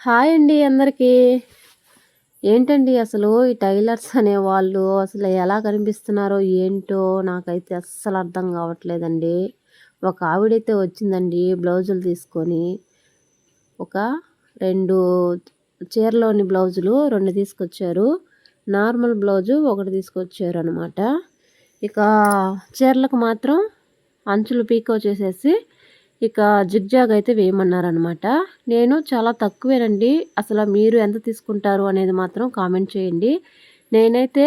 Hi అండి అందరికీ. ఏంటండి అసలు ఈ టైలర్స్ అనేవాళ్ళు అసలు ఎలా కనిపిస్తున్నారో ఏంటో నాకైతే అస్సలు అర్థం కావట్లేదండి. ఒక ఆవిడైతే వచ్చిందండి బ్లౌజులు తీసుకొని. ఒక 2 చీరలోని బ్లౌజులు 2 తీసుకొచ్చారు. నార్మల్ బ్లౌజు ఒకటి తీసుకొచ్చారనమాట. ఇక చీరలకు మాత్రం అంచులు పీకో చేసేసి ఇక జిగ్జాగ్ అయితే వేయమన్నారనమాట. నేను చాలా తక్కువేనండి. అసలు మీరు ఎంత తీసుకుంటారు అనేది మాత్రం కామెంట్ చేయండి. నేనైతే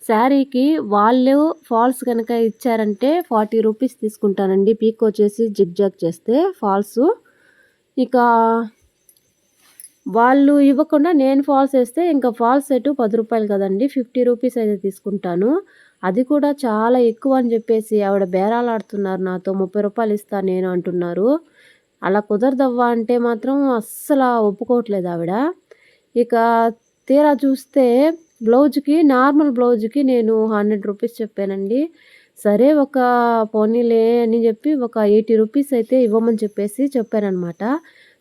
శారీకి వాళ్ళు ఫాల్స్ కనుక ఇచ్చారంటే 40 రూపీస్ తీసుకుంటానండి. పీకో చేసి జిగ్జాగ్ చేస్తే ఫాల్సు. ఇక వాళ్ళు ఇవ్వకుండా నేను ఫాల్స్ వేస్తే ఇంకా ఫాల్స్ సెట్ 10 రూపాయలు కదండి, 50 రూపీస్ అయితే తీసుకుంటాను. అది కూడా చాలా ఎక్కువ అని చెప్పేసి ఆవిడ బేరాలాడుతున్నారు నాతో. 30 రూపాయలు ఇస్తా నేను అంటున్నారు. అలా కుదరదవ్వా అంటే మాత్రం అస్సలు ఒప్పుకోవట్లేదు ఆవిడ. ఇక తీరా చూస్తే బ్లౌజ్కి నార్మల్ బ్లౌజ్కి నేను 100 రూపీస్ చెప్పానండి. సరే ఒక పోనీలే అని చెప్పి ఒక 80 రూపీస్ అయితే ఇవ్వమని చెప్పేసి చెప్పానమాట.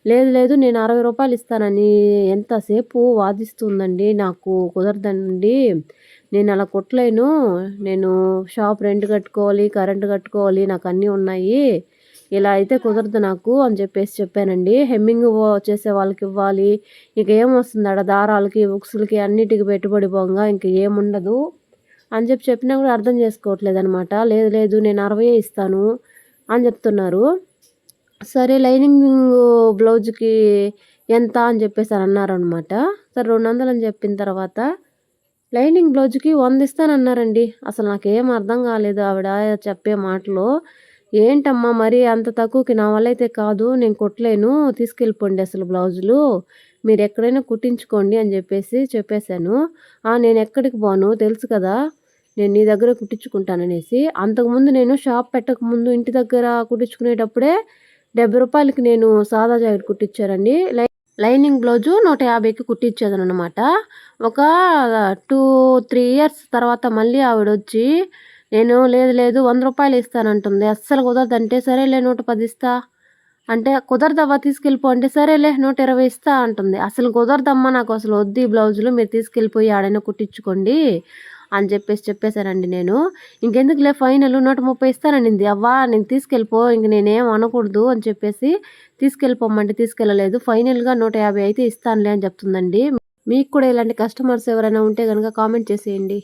లేదు లేదు నేను 60 రూపాయలు ఇస్తానని ఎంతసేపు వాదిస్తుందండి. నాకు కుదరదండి, నేను అలా కుట్టలేను, నేను షాప్ రెంట్ కట్టుకోవాలి, కరెంట్ కట్టుకోవాలి, నాకు అన్నీ ఉన్నాయి, ఇలా అయితే కుదరదు నాకు అని చెప్పేసి చెప్పానండి. హెమ్మింగ్ చేసే వాళ్ళకి ఇవ్వాలి, ఇక ఏమొస్తుంది ఆడ దారాలకి బుక్స్లకి అన్నిటికి పెట్టుబడి పోగా ఇంక ఏముండదు అని చెప్పినా కూడా అర్థం చేసుకోవట్లేదు అనమాట. లేదు లేదు నేను 60 ఇస్తాను అని చెప్తున్నారు. సరే లైనింగ్ బ్లౌజ్కి ఎంత అని చెప్పేసి అన్నారనమాట. సరే 200 అని చెప్పిన తర్వాత లైనింగ్ బ్లౌజ్కి 100 ఇస్తానన్నారండి. అసలు నాకేం అర్థం కాలేదు ఆవిడ చెప్పే మాటలు. ఏంటమ్మా మరి అంత తక్కువకి నా వల్ల అయితే కాదు, నేను కుట్టలేను, తీసుకెళ్ళిపోండి అసలు బ్లౌజులు, మీరు ఎక్కడైనా కుట్టించుకోండి అని చెప్పేసి చెప్పేశాను. నేను ఎక్కడికి పోను తెలుసు కదా, నేను నీ దగ్గర కుట్టించుకుంటాననేసి. అంతకుముందు నేను షాప్ పెట్టకముందు ఇంటి దగ్గర కుట్టించుకునేటప్పుడే 70 రూపాయలకి నేను సాదా జాకెట్ కుట్టించారండి. లైనింగ్ బ్లౌజు 150కి కుట్టించేదనమాట. ఒక 2-3 ఇయర్స్ తర్వాత మళ్ళీ ఆవిడ వచ్చి నేను లేదు లేదు 100 రూపాయలు ఇస్తానంటుంది. అస్సలు కుదరదంటే సరేలే 110 ఇస్తా అంటే, కుదరదవ్వా తీసుకెళ్ళిపో అంటే సరేలే 120 ఇస్తా అంటుంది. అసలు కుదరదమ్మా, నాకు అసలు వద్దు ఈ బ్లౌజులు, మీరు తీసుకెళ్ళిపోయి ఆడైనా కుట్టించుకోండి అని చెప్పేశానండి నేను. ఇంకెందుకులే ఫైనల్ 130 ఇస్తాననింది. అవ్వా నేను తీసుకెళ్ళిపో, ఇంక నేనేం అనకూడదు అని చెప్పేసి తీసుకెళ్ళిపోమంటే తీసుకెళ్ళలేదు. ఫైనల్గా 150 అయితే ఇస్తానులే అని చెప్తుందండి. మీకు కూడా ఇలాంటి కస్టమర్స్ ఎవరైనా ఉంటే కనుక కామెంట్ చేసేయండి.